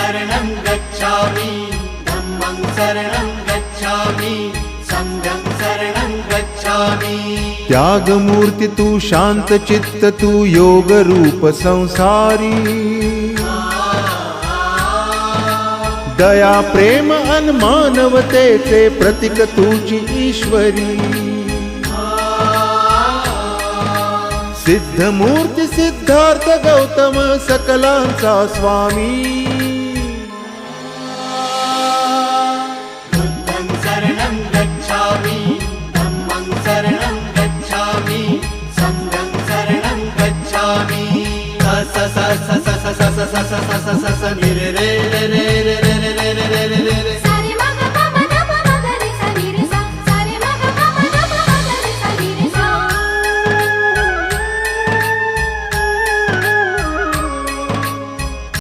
शरणं गच्छामि धम्मं शरणं गच्छामि संघं शरणं गच्छामि। त्यागमूर्ति तू शांत चित्त तू योग रूप संसारी दया प्रेम अन मानवतेचे प्रतीक तुझी ईश्वरी सिद्ध मूर्ती सिद्धार्थ गौतम सकलांचा स्वामी बुद्धं शरणं गच्छामि धम्मं शरणं गच्छामि संघं शरणं गच्छामि। स स स स स स स स स स स स नि रे रे रे रे